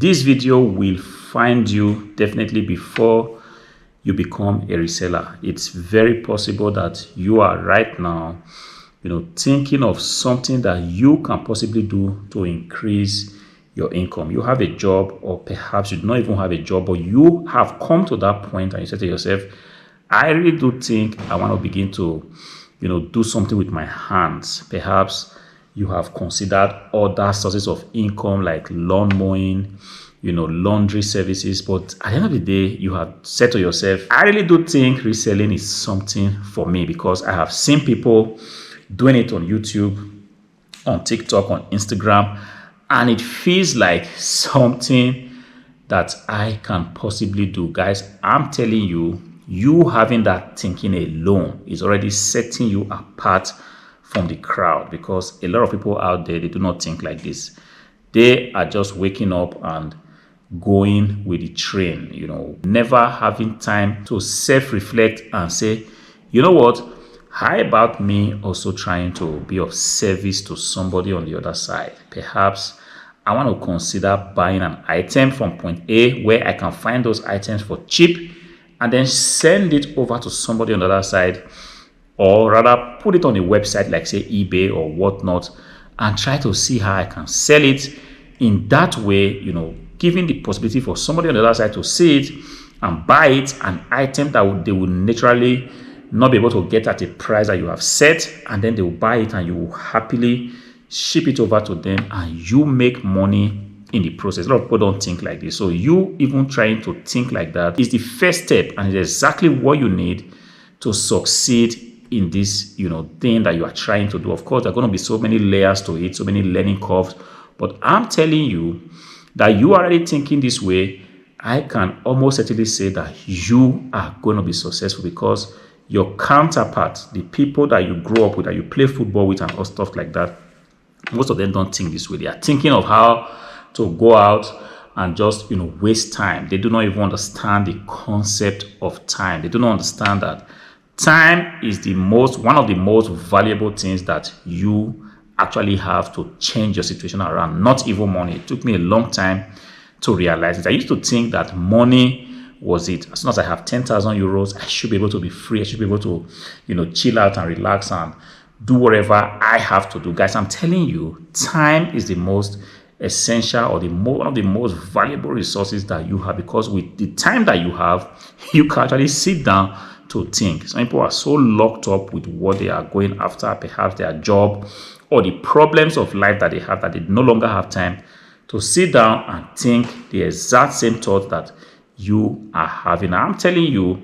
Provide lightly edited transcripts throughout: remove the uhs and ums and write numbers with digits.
this video will find you definitely before you become a reseller. It's very possible that you are right now, thinking of something that you can possibly do to increase your income. You have a job, or perhaps you do not even have a job, but you have come to that point and you say to yourself, I really do think I want to begin to, do something with my hands. Perhaps you have considered other sources of income like lawn mowing, laundry services. But at the end of the day, you have said to yourself, I really do think reselling is something for me, because I have seen people doing it on YouTube, on TikTok, on Instagram, and it feels like something that I can possibly do. Guys, I'm telling you, you having that thinking alone is already setting you apart from the crowd, because a lot of people out there, they do not think like this. They are just waking up and going with the train, never having time to self-reflect and say, you know what, how about me also trying to be of service to somebody on the other side? Perhaps I want to consider buying an item from point A where I can find those items for cheap and then send it over to somebody on the other side, or rather put it on a website like say eBay or whatnot, and try to see how I can sell it in that way, giving the possibility for somebody on the other side to see it and buy it, an item that they will naturally not be able to get at a price that you have set, and then they will buy it and you will happily ship it over to them and you make money in the process. A lot of people don't think like this. So you even trying to think like that is the first step, and it's exactly what you need to succeed in this, thing that you are trying to do. Of course, there are going to be so many layers to it, so many learning curves, but I'm telling you that you are already thinking this way. I can almost certainly say that you are going to be successful, because your counterpart, the people that you grow up with, that you play football with and all stuff like that, most of them don't think this way. They are thinking of how to go out and just, waste time. They do not even understand the concept of time. They do not understand that time is one of the most valuable things that you actually have to change your situation around, not even money. It took me a long time to realize it. I used to think that money was it. As soon as I have 10,000 euros, I should be able to be free. I should be able to, chill out and relax and do whatever I have to do. Guys, I'm telling you, time is the most essential, or one of the most valuable resources that you have, because with the time that you have, you can actually sit down to think. Some people are so locked up with what they are going after, perhaps their job or the problems of life that they have, that they no longer have time to sit down and think the exact same thought that you are having. I'm telling you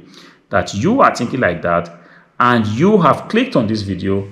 that you are thinking like that and you have clicked on this video,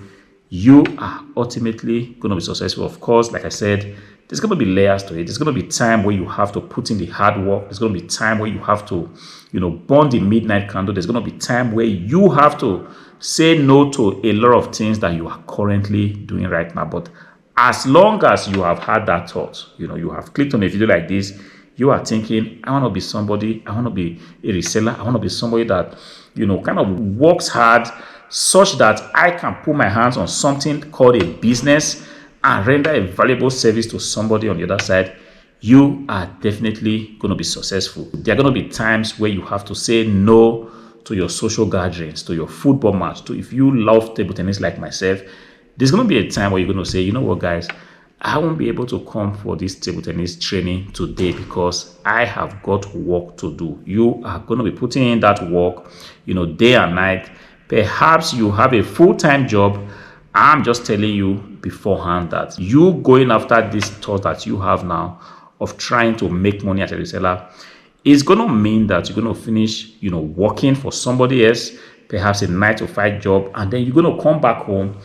you are ultimately going to be successful. Of course, like I said, there's going to be layers to it. There's going to be time where you have to put in the hard work. There's going to be time where you have to, burn the midnight candle. There's going to be time where you have to say no to a lot of things that you are currently doing right now. But as long as you have had that thought, you have clicked on a video like this, you are thinking, I want to be somebody, I want to be a reseller, I want to be somebody that, kind of works hard such that I can put my hands on something called a business and render a valuable service to somebody on the other side, you are definitely going to be successful. There are going to be times where you have to say no to your social gatherings, to your football match, to if you love table tennis like myself, there's going to be a time where you're going to say, you know what, guys, I won't be able to come for this table tennis training today because I have got work to do. You are going to be putting in that work, day and night. Perhaps you have a full-time job. I'm just telling you beforehand that you going after this thought that you have now of trying to make money as a reseller is going to mean that you're going to finish, working for somebody else, perhaps a 9-to-5 job, and then you're going to come back home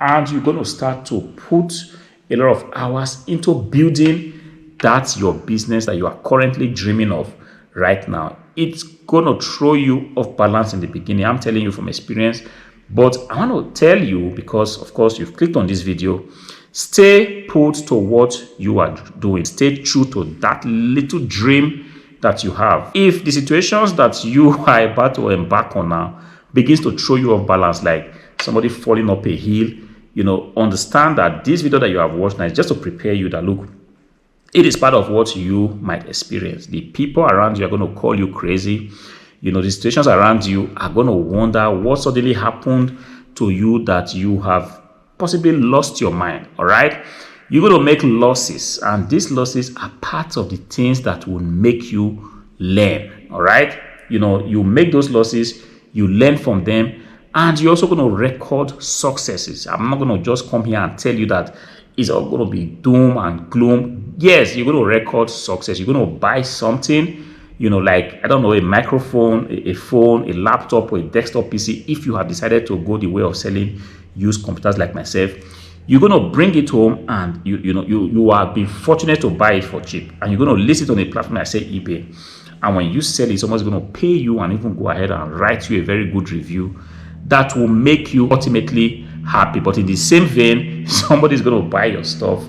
and you're going to start to put a lot of hours into building that your business that you are currently dreaming of right now. It's going to throw you off balance in the beginning. I'm telling you from experience. But I want to tell you, because of course you've clicked on this video, stay put to what you are doing. Stay true to that little dream that you have. If the situations that you are about to embark on now begins to throw you off balance, like somebody falling up a hill, understand that this video that you have watched now is just to prepare you that, look, It is part of what you might experience. The people around you are going to call you crazy. The situations around you are going to wonder what suddenly happened to you that you have possibly lost your mind. All right. You're going to make losses, and these losses are part of the things that will make you learn. All right. You make those losses, you learn from them, and you're also going to record successes. I'm not going to just come here and tell you that it's all going to be doom and gloom. Yes, you're going to record success. You're going to buy something, like, I don't know, a microphone, a phone, a laptop, or a desktop PC. If you have decided to go the way of selling used computers like myself, you're going to bring it home, and you are being fortunate to buy it for cheap, and you're going to list it on a platform like, say, eBay. And when you sell it, someone's going to pay you and even go ahead and write you a very good review that will make you ultimately happy. But in the same vein, somebody's going to buy your stuff,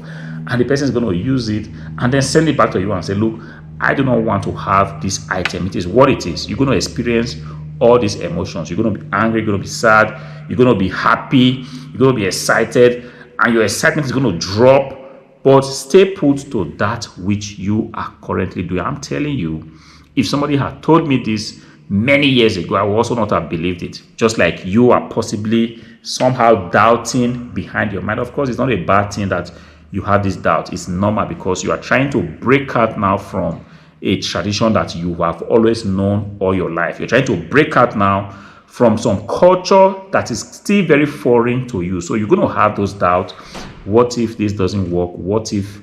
and the person is going to use it and then send it back to you and say, look, I do not want to have this item. It is what it is. You're going to experience all these emotions. You're going to be angry, you're going to be sad, you're going to be happy, you're going to be excited, and your excitement is going to drop. But stay put to that which you are currently doing. I'm telling you, if somebody had told me this many years ago, I would also not have believed it. Just like you are possibly somehow doubting behind your mind. Of course, it's not a bad thing that you have this doubt. It's normal, because you are trying to break out now from a tradition that you have always known all your life. You're trying to break out now from some culture that is still very foreign to you. So you're going to have those doubts. What if this doesn't work? What if,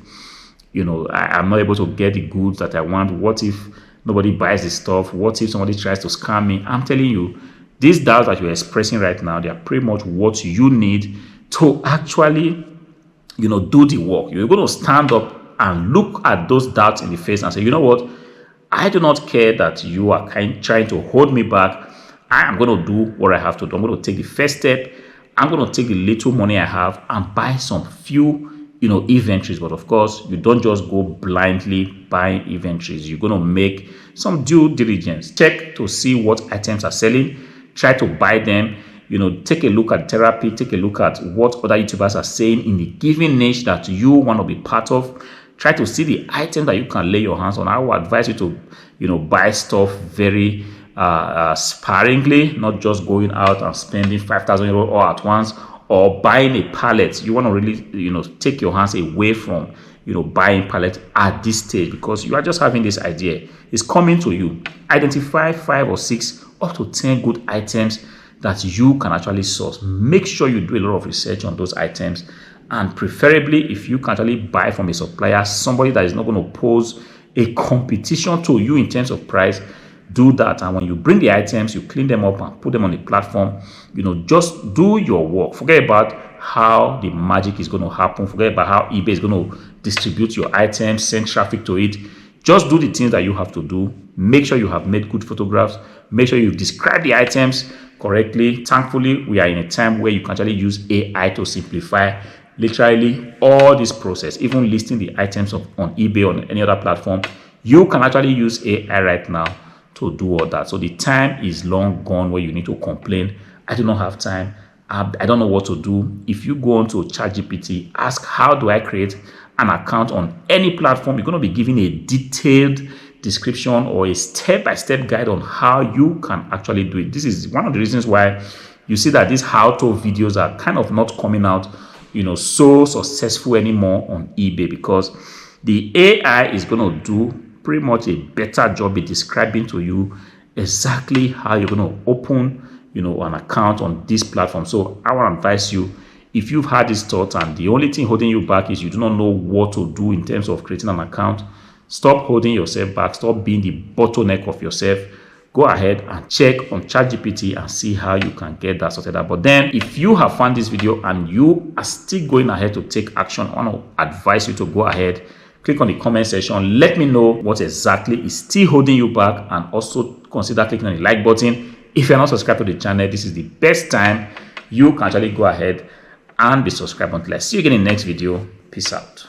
I'm not able to get the goods that I want? What if nobody buys the stuff? What if somebody tries to scam me? I'm telling you, these doubts that you're expressing right now, they are pretty much what you need to actually, do the work. You're going to stand up and look at those doubts in the face and say, you know what? I do not care that you are trying to hold me back. I am going to do what I have to do. I'm going to take the first step. I'm going to take the little money I have and buy some few, inventories. But of course, you don't just go blindly buying inventories. You're going to make some due diligence. Check to see what items are selling. Try to buy them. Take a look at therapy. Take a look at what other YouTubers are saying in the given niche that you want to be part of. Try to see the item that you can lay your hands on. I would advise you to, buy stuff very sparingly, not just going out and spending 5,000 euros all at once, or buying a pallet. You want to really, take your hands away from, buying pallet at this stage, because you are just having this idea. It's coming to you. Identify 5 or 6 up to 10 good items that you can actually source. Make sure you do a lot of research on those items, and preferably, if you can actually buy from a supplier, somebody that is not going to pose a competition to you in terms of price, do that. And when you bring the items, you clean them up and put them on the platform. Just do your work. Forget about how the magic is going to happen. Forget about how eBay is going to distribute your items, send traffic to it. Just do the things that you have to do. Make sure you have made good photographs. Make sure you describe the items correctly. Thankfully, we are in a time where you can actually use AI to simplify literally all this process. Even listing the items on eBay or on any other platform, you can actually use AI right now to do all that. So the time is long gone where you need to complain, I do not have time, I don't know what to do. If you go on to ChatGPT, ask, how do I create an account on any platform? You're going to be given a detailed description or a step-by-step guide on how you can actually do it. This is one of the reasons why you see that these how-to videos are kind of not coming out, so successful anymore on eBay, because the AI is going to do pretty much a better job in describing to you exactly how you're going to open, an account on this platform. So I want to advise you, if you've had this thought and the only thing holding you back is you do not know what to do in terms of creating an account, stop holding yourself back. Stop being the bottleneck of yourself. Go ahead and check on ChatGPT and see how you can get that sorted out. But then, if you have found this video and you are still going ahead to take action, I want to advise you to go ahead, click on the comment section. Let me know what exactly is still holding you back, and also consider clicking on the like button. If you're not subscribed to the channel, this is the best time. You can actually go ahead and be subscribed. Until I see you again in the next video. Peace out.